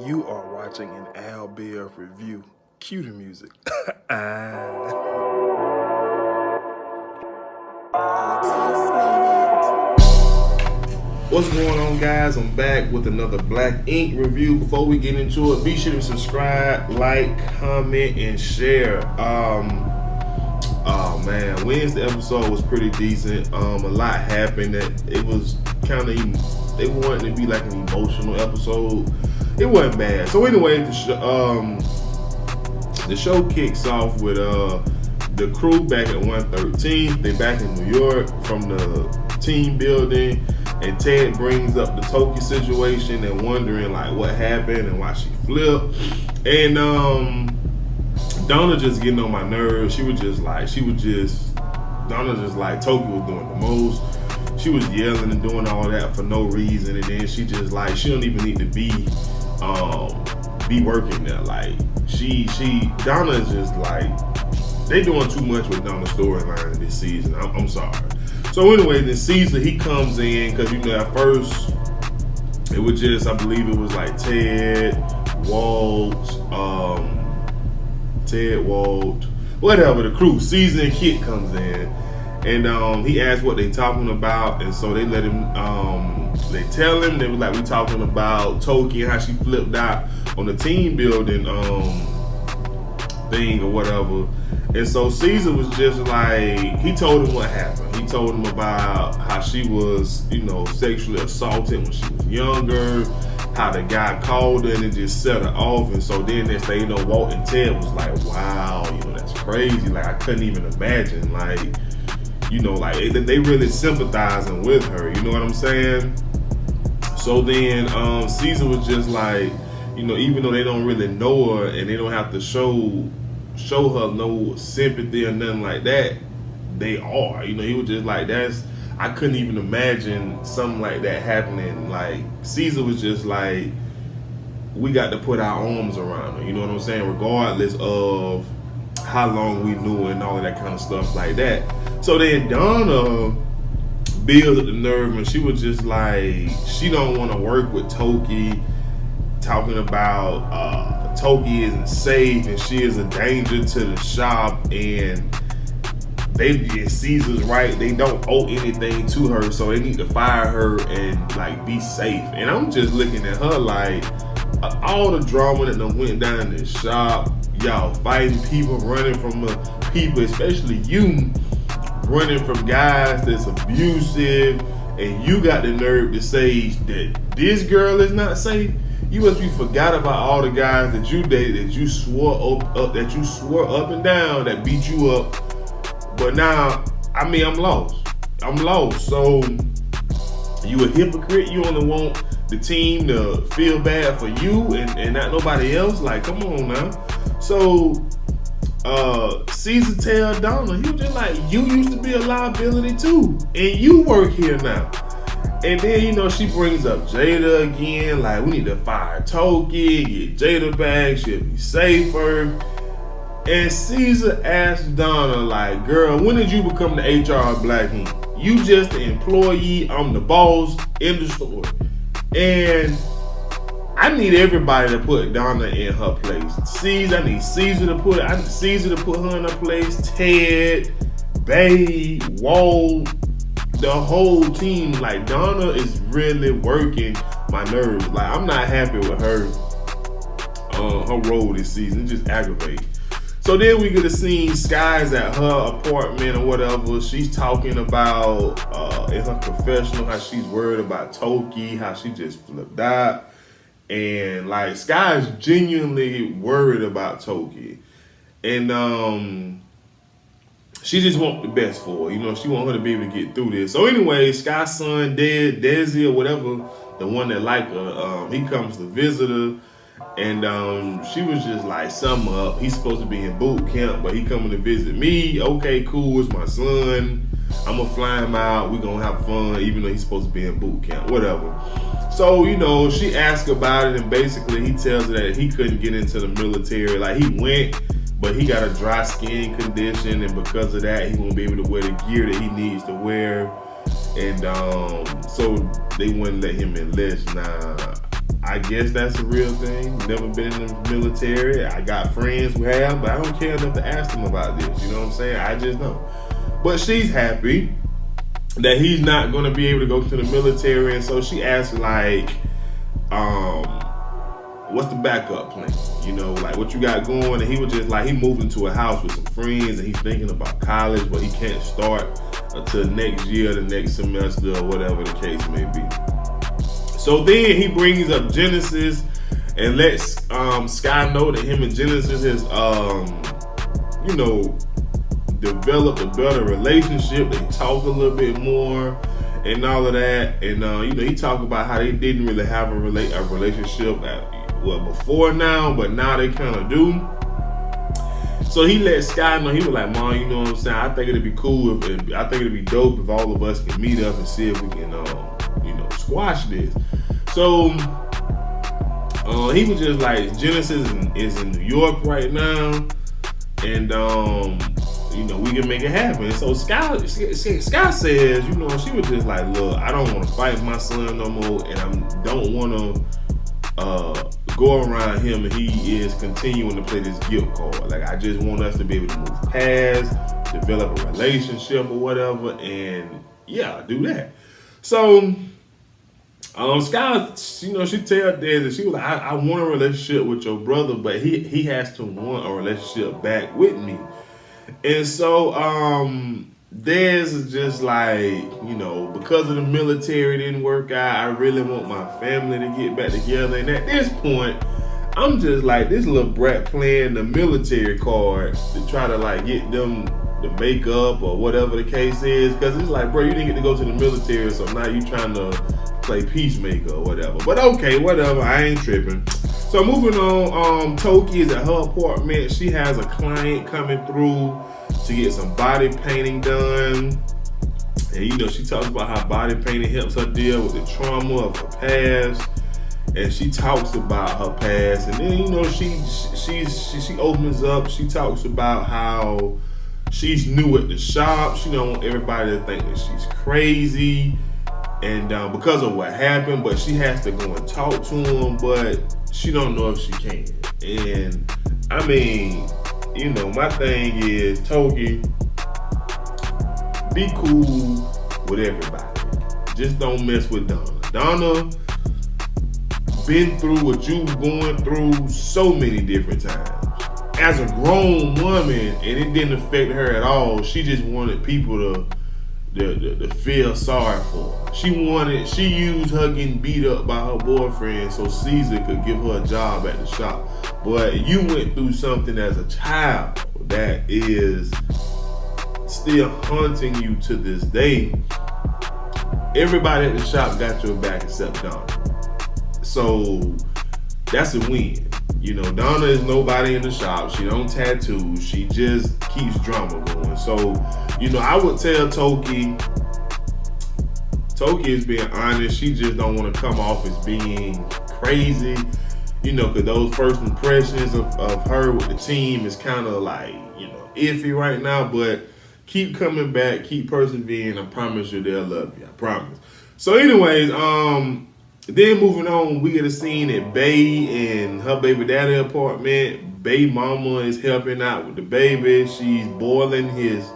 You are watching an Al Bear review. Cue the music. What's going on, guys? I'm back with another Black Ink review. Before we get into it, be sure to subscribe, like, comment, and share. Oh man, Wednesday episode was pretty decent. A lot happened that it was kind of, they wanted to be like an emotional episode. It wasn't bad. So anyway, the show kicks off with the crew back at 113. They back in New York from the team building, and Ted brings up the Toki situation and wondering like what happened and why she flipped. And Donna just getting on my nerves. Donna just like Toki was doing the most. She was yelling and doing all that for no reason, and then she just like she don't even need to be working there. Like Donna is just like they doing too much with Donna's storyline this season. I'm sorry. So anyway, this season he comes in because at first it was just I believe it was like Ted, Walt, whatever, the crew. Season Kit comes in, and he asked what they talking about, and so they let him. They tell him they were like we talking about Toki and how she flipped out on the team building thing or whatever. And so Caesar was just like, he told him what happened. He told him about how she was, sexually assaulted when she was younger, how the guy called her and it just set her off. And so then next thing Walt and Ted was like, wow, that's crazy. Like, I couldn't even imagine. Like, they really sympathizing with her. You know what I'm saying? So then Caesar was just like, even though they don't really know her and they don't have to show her no sympathy or nothing like that, they are. He was just like, I couldn't even imagine something like that happening. Like, Caesar was just like, we got to put our arms around her, you know what I'm saying, regardless of how long we knew and all of that kind of stuff like that. So then Donna built up the nerve and she was just like, she don't want to work with Toki, talking about Toki isn't safe and she is a danger to the shop, and Caesar's right, they don't owe anything to her, so they need to fire her and like be safe. And I'm just looking at her like all the drama that done went down in the shop, y'all fighting people, running from people, especially you running from guys that's abusive, and you got the nerve to say that this girl is not safe. You must be forgot about all the guys that you dated, that you swore up and down that beat you up. But now, I'm lost. So you a hypocrite. You only want the team to feel bad for you and not nobody else. Like, come on now. So Caesar tell Donna, he was just like, you used to be a liability too, and you work here now. And then, she brings up Jada again, like, we need to fire Toki, get Jada back, she'll be safer. And Caesar asked Donna, like, girl, when did you become the HR of Black Ink? You just an employee, I'm the boss in the store. And I need everybody to put Donna in her place. I need Caesar to put her in her place, Ted, Bae, Walt, the whole team. Like, Donna is really working my nerves. Like, I'm not happy with her role this season. It just aggravates. So then we get a scene, Sky's at her apartment or whatever. She's talking about in her confessional how she's worried about Toki, how she just flipped out. And like, Sky's genuinely worried about Toki. And she just wants the best for her. She want her to be able to get through this. So anyway, Sky's son, Desi or whatever, the one that like her, he comes to visit her. And she was just like, sum up. He's supposed to be in boot camp, but he coming to visit me. Okay, cool, it's my son. I'm gonna fly him out. We gonna have fun, even though he's supposed to be in boot camp, whatever. So, she asked about it, and basically he tells her that he couldn't get into the military. Like, he went, but he got a dry skin condition, and because of that, he won't be able to wear the gear that he needs to wear. And so they wouldn't let him enlist. Now, I guess that's a real thing. Never been in the military. I got friends who have, but I don't care enough to ask them about this. You know what I'm saying? I just don't. But she's happy that he's not going to be able to go to the military, and so she asked like, what's the backup plan? You know, like what you got going? And he was just like, he moved into a house with some friends, and he's thinking about college, but he can't start until next year, the next semester, or whatever the case may be. So then he brings up Genesis and lets Sky know that him and Genesis has, developed a better relationship. They talk a little bit more and all of that. And, he talked about how they didn't really have a relationship before now, but now they kind of do. So he let Sky know, he was like, Mom, you know what I'm saying? I think it'd be cool I think it'd be dope if all of us can meet up and see if we can, squash this. So he was just like, Genesis is in New York right now, and we can make it happen. So Sky says, she was just like, look, I don't want to fight my son no more, and I don't want to go around him and he is continuing to play this guilt card. Like, I just want us to be able to move past, develop a relationship or whatever, and do that. So Sky, she tell Dad that she was like, I want a relationship with your brother, but he has to want a relationship back with me. And so Dez is just like, because of the military didn't work out, I really want my family to get back together. And at this point, I'm just like, this little brat playing the military card to try to like get them to make up or whatever the case is. Because it's like, bro, you didn't get to go to the military, so now you trying to play peacemaker or whatever. But okay, whatever, I ain't tripping. So moving on, Toki is at her apartment. She has a client coming through to get some body painting done. And she talks about how body painting helps her deal with the trauma of her past. And she talks about her past. And then, she opens up. She talks about how she's new at the shop. She don't want everybody to think that she's crazy. And because of what happened, but she has to go and talk to him, but she don't know if she can. And I mean, my thing is, Toki, be cool with everybody. Just don't mess with Donna. Donna been through what you going through so many different times. As a grown woman, and it didn't affect her at all. She just wanted people to feel sorry for her. She used her getting beat up by her boyfriend so Caesar could give her a job at the shop. But you went through something as a child that is still haunting you to this day. Everybody at the shop got your back except Donna. So that's a win. Donna is nobody in the shop. She don't tattoo. She just keeps drama going. So, I would tell Toki is being honest. She just don't want to come off as being crazy. Because those first impressions of her with the team is kind of like, iffy right now. But keep coming back. Keep persevering. I promise you they'll love you. I promise. So anyways, then moving on, we get a scene at Bay and her baby daddy apartment. Bay mama is helping out with the baby. She's boiling his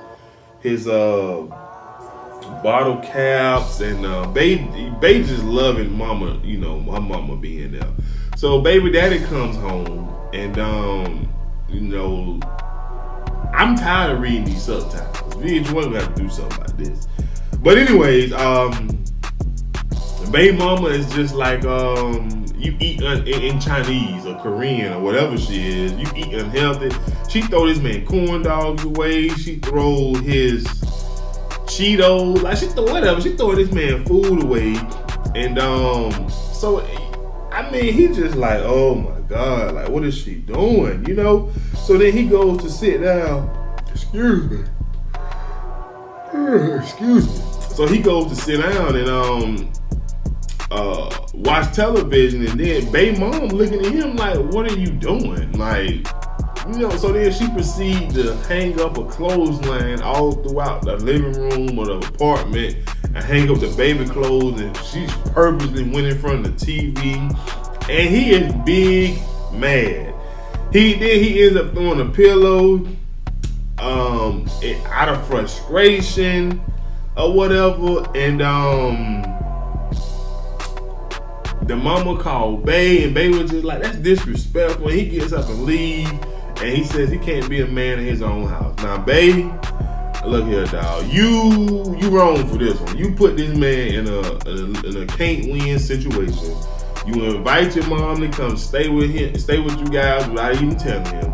bottle caps, and Bay just loving mama, her mama being there. So baby daddy comes home, and I'm tired of reading these subtitles. VH1 have to do something about this. But anyways, Baby mama is just like, you eat in Chinese or Korean or whatever she is. You eat unhealthy. She throw this man corn dogs away. She throw his Cheetos. Like, she throw whatever. She throw this man food away. And so, I mean, he just like, oh my God, like, what is she doing? So then he goes to sit down. Excuse me. So he goes to sit down and watch television, and then Baby mom looking at him like, what are you doing? Like, so then she proceeds to hang up a clothesline all throughout the living room or the apartment and hang up the baby clothes, and she's purposely went in front of the TV And he is big mad. He ends up throwing a pillow out of frustration or whatever, and the mama called Bay, and Bay was just like, that's disrespectful. And he gets up and leaves, and he says he can't be a man in his own house. Now, Bay, look here, dog. You wrong for this one. You put this man in a can't win situation. You invite your mom to come stay with you guys without even telling him.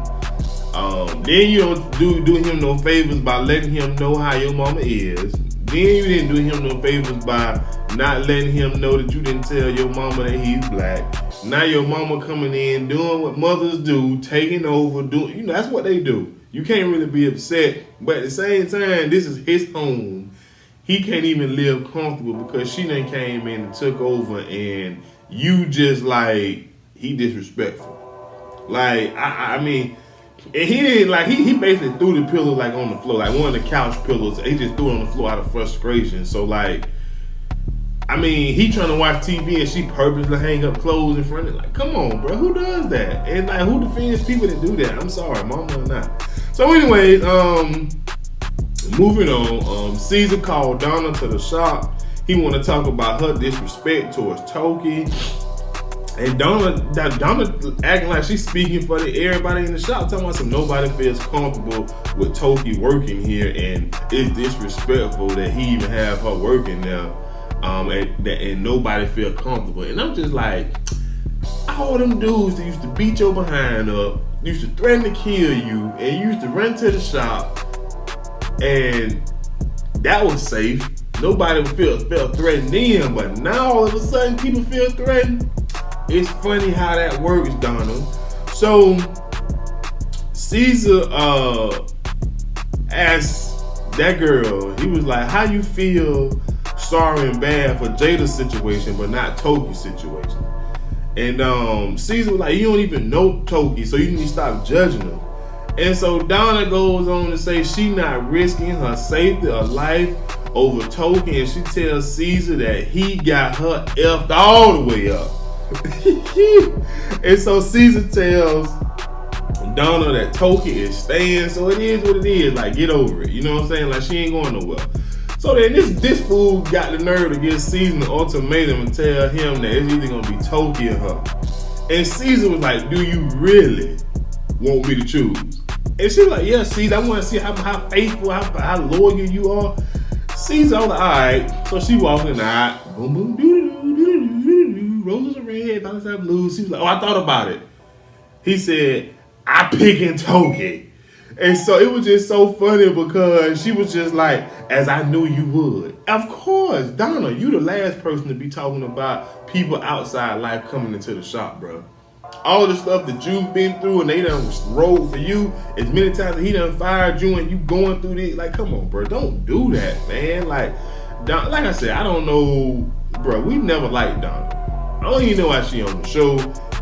Then you don't do him no favors by letting him know how your mama is. Then you didn't do him no favors by not letting him know that you didn't tell your mama that he's black. Now your mama coming in, doing what mothers do, taking over, doing, that's what they do. You can't really be upset, but at the same time, this is his home. He can't even live comfortable because she done came in and took over, and you just like, he disrespectful. Like, I mean, and he didn't like, he basically threw the pillow like on the floor, like one of the couch pillows. He just threw it on the floor out of frustration. So like, I mean, he trying to watch TV and she purposely hang up clothes in front of it. Like, come on, bro, who does that? And like, who defends people that do that? I'm sorry, mama or not. So anyways, moving on, Caesar called Donna to the shop. He want to talk about her disrespect towards Toki. And Donna acting like she's speaking for everybody in the shop, talking about nobody feels comfortable with Toki working here, and it's disrespectful that he even have her working now, and nobody feel comfortable. And I'm just like, all them dudes that used to beat your behind up, used to threaten to kill you, and you used to run to the shop, and that was safe. Nobody felt threatened then, but now all of a sudden people feel threatened. It's funny how that works, Donna. So Caesar asked that girl, he was like, how you feel sorry and bad for Jada's situation but not Toki's situation? And Caesar was like, you don't even know Toki, so you need to stop judging her. And so Donna goes on to say she not risking her safety or life over Toki, and she tells Caesar that he got her effed all the way up. And so Caesar tells Donna that Toki is staying, so it is what it is. Like, get over it. You know what I'm saying? Like, she ain't going nowhere. So then this fool got the nerve to give Caesar an ultimatum and tell him that it's either gonna be Toki or her. And Caesar was like, do you really want me to choose? And she was like, yeah, Caesar, I want to see how faithful, how loyal you are. Caesar was like, all right. So she walking in the eye, boom, boom, doo-doo-doo-doo-doo-doo-doo, roses are red, violets are blue. She was like, oh, I thought about it. He said, I picking Toki. And so it was just so funny because she was just like, as I knew you would. Of course, Donna, you the last person to be talking about people outside life coming into the shop, bro. All the stuff that you've been through and they done rolled for you as many times that he done fired you and you going through this. Like, come on, bro, don't do that, man. Like I said, I don't know, bro, we never liked Donna. I don't even know why she on the show.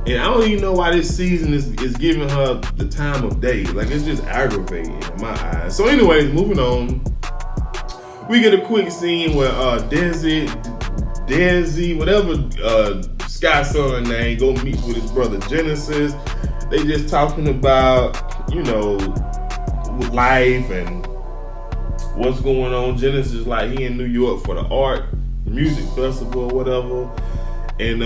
And I don't even know why this season is giving her the time of day. Like, it's just aggravating in my eyes. So anyways, moving on. We get a quick scene where Desi, whatever Sky's son name, go meet with his brother Genesis. They just talking about, you know, life and what's going on. Genesis, like, he in New York for the art music festival or whatever. And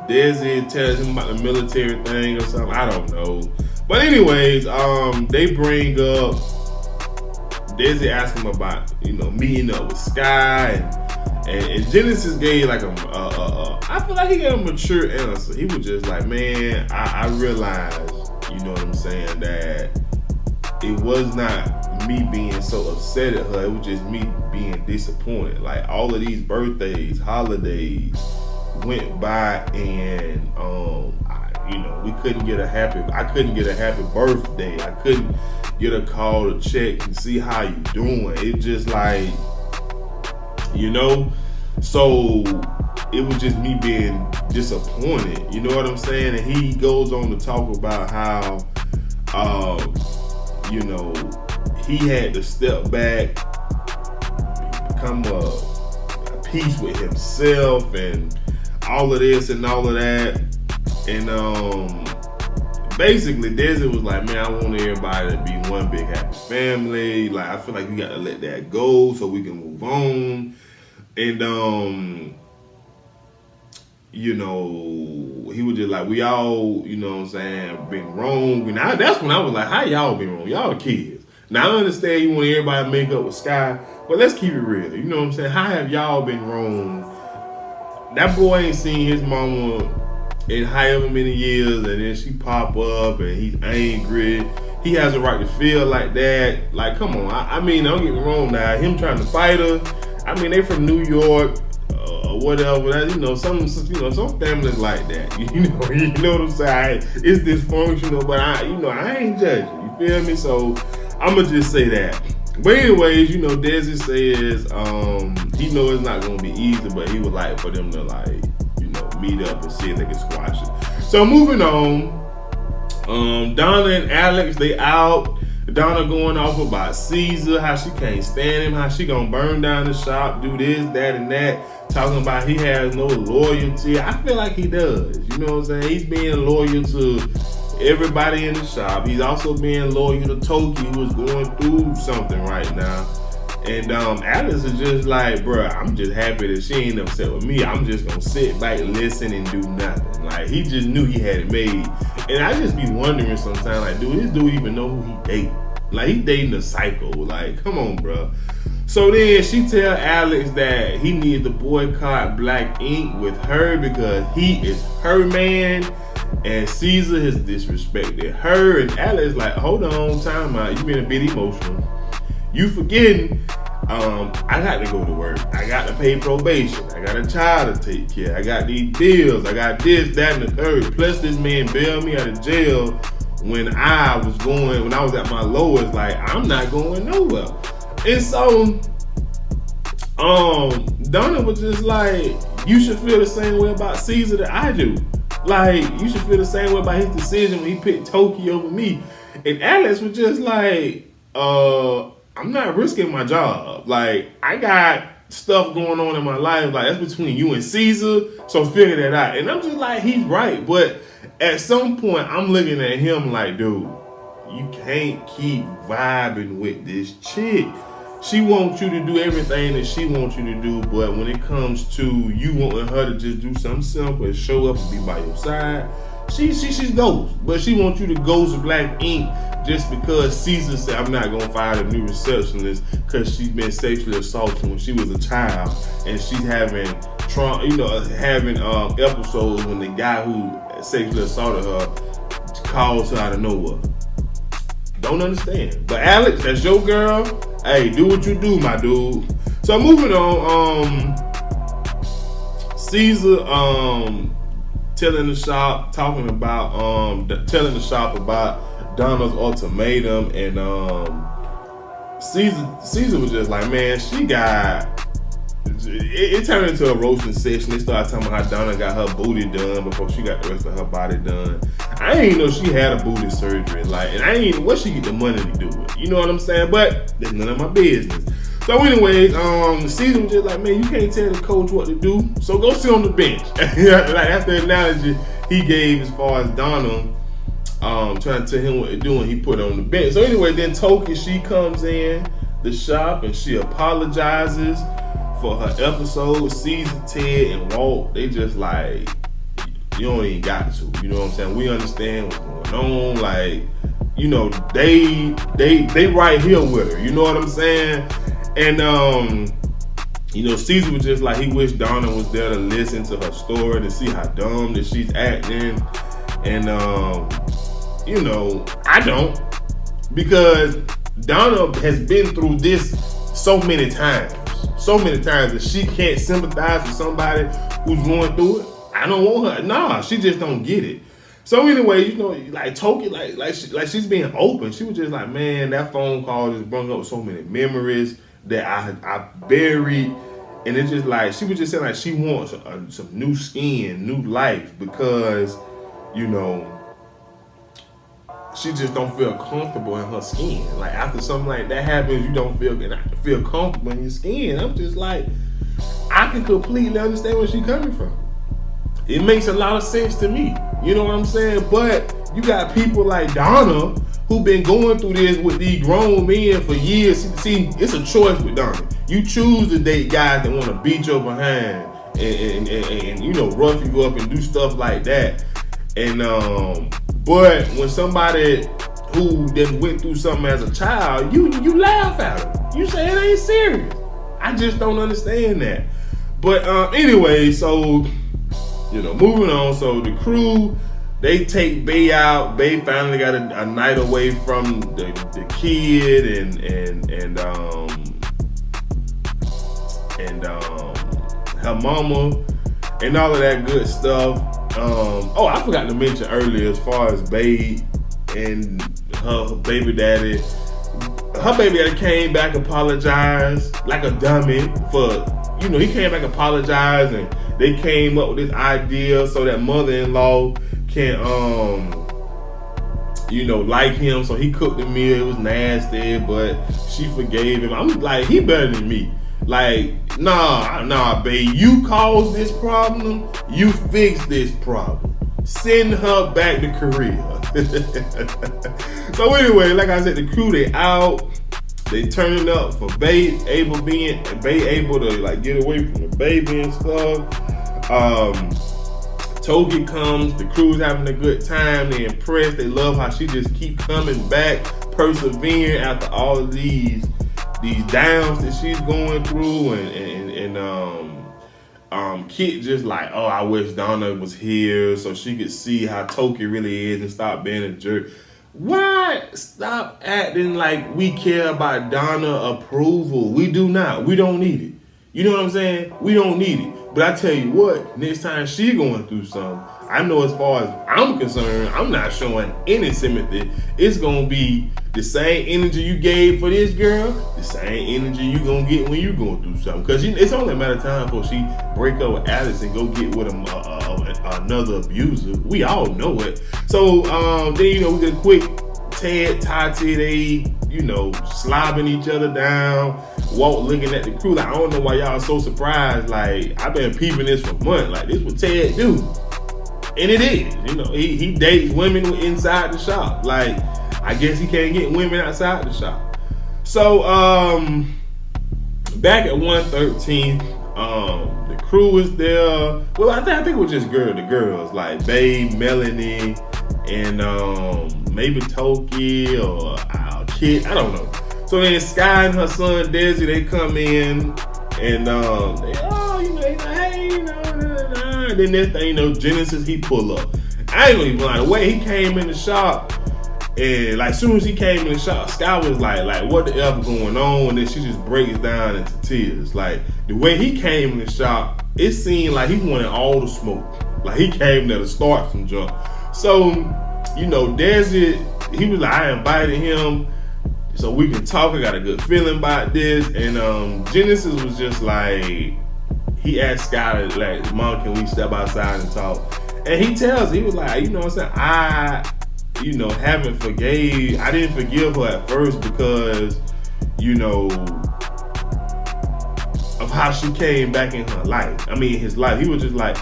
Desi tells him about the military thing or something. I don't know. But anyways, they bring up, Desi asked him about, you know, meeting up with Sky, and Genesis gave like I feel like he gave a mature answer. He was just like, man, I realized, you know what I'm saying, that it was not me being so upset at her. It was just me being disappointed. Like, all of these birthdays, holidays went by, and we couldn't get I couldn't get a happy birthday. I couldn't get a call to check and see how you doing. It just like, you know, so it was just me being disappointed. You know what I'm saying? And he goes on to talk about how, you know, he had to step back, become a peace with himself, and all of this and all of that. And basically Desi was like, man, I want everybody to be one big happy family. Like, I feel like we got to let that go so we can move on. And you know, he was just like, we all, you know what I'm saying, been wrong. And that's when I was like, how y'all been wrong? Y'all kids. Now I understand you want everybody to make up with Sky, but let's keep it real. You know what I'm saying? How have y'all been wrong? That boy ain't seen his mama in however many years, and then she pop up and he's angry. He has a right to feel like that. Like, come on. I mean, don't get me wrong now. Him trying to fight her. I mean, they from New York, whatever. That, you know, some families like that. You know what I'm saying? It's dysfunctional, but I ain't judging. You feel me? So I'ma just say that. But anyways, you know, Desi says he know it's not gonna be easy, but he would like for them to, like, you know, meet up and see if they can squash it. So moving on, Donna and Alex, they out. Donna going off about Caesar, how she can't stand him, how she gonna burn down the shop, do this, that, and that. Talking about he has no loyalty. I feel like he does. You know what I'm saying? He's being loyal to everybody in the shop. He's also being loyal to Toki, who's going through something right now. And Alice is just like, bruh, I'm just happy that she ain't upset with me. I'm just gonna sit back, listen, and do nothing. Like, he just knew he had it made. And I just be wondering sometimes, like, dude, this dude even know who he dating? Like, he dating a psycho. Like, come on, bruh. So then she tell Alex that he needs to boycott Black Ink with her because he is her man. And Caesar has disrespected her. And Alex like, hold on, time out. You been a bit emotional. You forgetting, I got to go to work. I got to pay probation. I got a child to take care. I got these bills. I got this, that, and the third. Plus, this man bailed me out of jail when I was at my lowest. Like, I'm not going nowhere. And so, Donna was just like, you should feel the same way about Caesar that I do. Like, you should feel the same way about his decision when he picked Toki over me. And Alex was just like, I'm not risking my job. Like, I got stuff going on in my life. Like, that's between you and Caesar. So figure that out. And I'm just like, he's right. But at some point, I'm looking at him like, dude, you can't keep vibing with this chick. She wants you to do everything that she wants you to do, but when it comes to you wanting her to just do something simple and show up and be by your side, she's ghost. But she wants you to ghost Black Ink just because Caesar said, I'm not gonna fire the new receptionist because she's been sexually assaulted when she was a child, and she's having episodes when the guy who sexually assaulted her calls her out of nowhere. Don't understand. But Alex, that's your girl. Hey, do what you do, my dude. So moving on, Caesar telling the shop about Donna's ultimatum, and Caesar was just like, man, she got it turned into a roasting session. They started talking about how Donna got her booty done before she got the rest of her body done. I didn't even know she had a booty surgery, like, and I ain't even where she get the money to do it. You know what I'm saying? But that's none of my business. So anyways, Caesar was just like, man, you can't tell the coach what to do, so go sit on the bench. Like, that's the analogy he gave as far as Donna trying to tell him what to do, and he put her on the bench. So anyway, then Toki, she comes in the shop and she apologizes for her episode with Caesar, Ted, and Walt. They just like, you don't even got to. You know what I'm saying? We understand what's going on. Like, you know, they right here with her. You know what I'm saying? And you know, Caesar was just like, he wished Donna was there to listen to her story, to see how dumb that she's acting. And you know, I don't, because Donna has been through this so many times that she can't sympathize with somebody who's going through it. I don't want her. Nah, she just don't get it. So anyway, you know, like Toki, like she's being open. She was just like, man, that phone call just brought up so many memories that I buried, and it's just like, she was just saying like she wants some new skin, new life, because, you know, she just don't feel comfortable in her skin. Like, after something like that happens, you don't feel comfortable in your skin. I'm just like, I can completely understand where she's coming from. it makes a lot of sense to me. You know what I'm saying? But you got people like Donna who been going through this with these grown men for years. See, it's a choice with Donna. You choose to date guys that want to beat your behind and you know, rough you up and do stuff like that. And but when somebody who then went through something as a child, you laugh at them. You say it ain't serious. I just don't understand that. But anyway, so you know, moving on. So the crew, they take Bay out. Bay finally got a night away from the kid and her mama and all of that good stuff. Oh, I forgot to mention earlier, as far as Bay and her baby daddy. Her baby daddy came back, apologized like a dummy for, you know, he came back, apologized, and they came up with this idea so that mother-in-law can, you know, like him. So he cooked the meal. It was nasty, but she forgave him. I'm like, he better than me. Like, nah, babe, you caused this problem. You fix this problem. Send her back to Korea. So anyway, like I said, the crew, they out. They turning up for Bay able to like get away from the baby and stuff. Toki comes, the crew's having a good time, they impressed, they love how she just keep coming back, persevering after all of these downs that she's going through, and Kit just like, oh, I wish Donna was here so she could see how Toki really is and stop being a jerk. Why stop acting like we care about Donna approval? We do not. We don't need it. You know what I'm saying? We don't need it. But I tell you what, next time she going through something, I know as far as I'm concerned, I'm not showing any sympathy. It's going to be the same energy you gave for this girl, the same energy you going to get when you going through something. Because it's only a matter of time before she break up with Alice and go get with another abuser. We all know it. So then, you know, we get a quick Ted, Tati, they, you know, slobbing each other down, Walt looking at the crew like, I don't know why y'all so surprised. Like, I've been peeping this for months. Like, this what Ted do. And it is. You know, he dates women inside the shop. Like, I guess he can't get women outside the shop. So, back at 113, the crew is there. Well, I think it was just the girls, like Babe, Melanie, and maybe Toki or Kit, I don't know. So then Sky and her son Desi, they come in and they hey, and then next thing you know, Genesis, he pull up. I ain't gonna even lie, the way he came in the shop, and like soon as he came in the shop, Sky was like what the F going on? And then she just breaks down into tears. Like the way he came in the shop, it seemed like he wanted all the smoke. Like he came there to start some junk. So, you know, Desi, he was like, I invited him so we can talk. I got a good feeling about this. And Genesis was just like, he asked Sky, like, Mom, can we step outside and talk? And he tells, he was like, you know what I'm saying, I didn't forgive her at first because, you know, of how she came back in her life. I mean, his life. He was just like,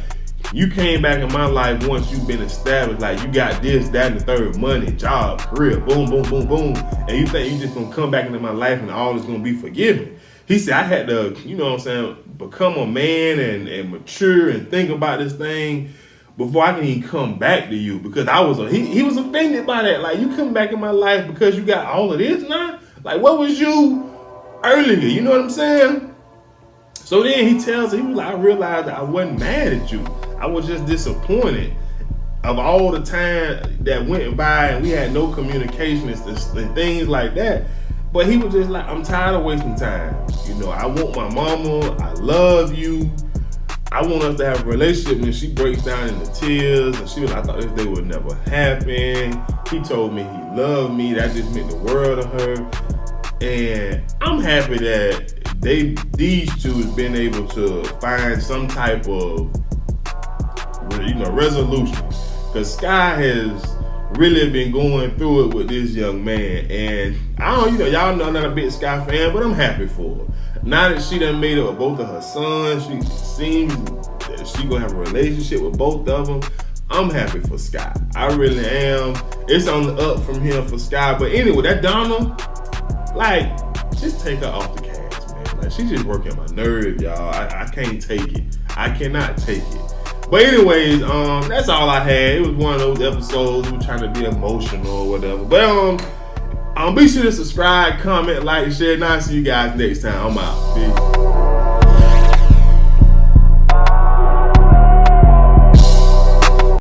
you came back in my life once you've been established. Like, you got this, that, and the third, money, job, career, boom, boom, boom, boom. And you think you just gonna come back into my life and all is gonna be forgiven. He said, I had to, you know what I'm saying, become a man and mature and think about this thing before I can even come back to you, because he was offended by that. Like, you come back in my life because you got all of this now? Like, what was you earlier? You know what I'm saying? So then he tells her, he was like, I realized that I wasn't mad at you. I was just disappointed of all the time that went by and we had no communication and things like that. But he was just like, I'm tired of wasting time. You know, I want my mama. I love you. I want us to have a relationship. And she breaks down into tears. And she was like, I thought this day would never happen. He told me he loved me. That just meant the world to her. And I'm happy that these two have been able to find some type of, you know, resolution. Because Sky has really been going through it with this young man. And I don't, you know, y'all know I'm not a big Sky fan, but I'm happy for her. Now that she done made it with both of her sons, she seems she gonna have a relationship with both of them. I'm happy for Sky. I really am. It's on the up from here for Sky. But anyway, that Donna, like, just take her off the cast, man. Like, she's just working my nerves, y'all. I can't take it. I cannot take it. But anyways, that's all I had. It was one of those episodes we were trying to be emotional or whatever. But be sure to subscribe, comment, like, share, and I'll see you guys next time. I'm out. Peace.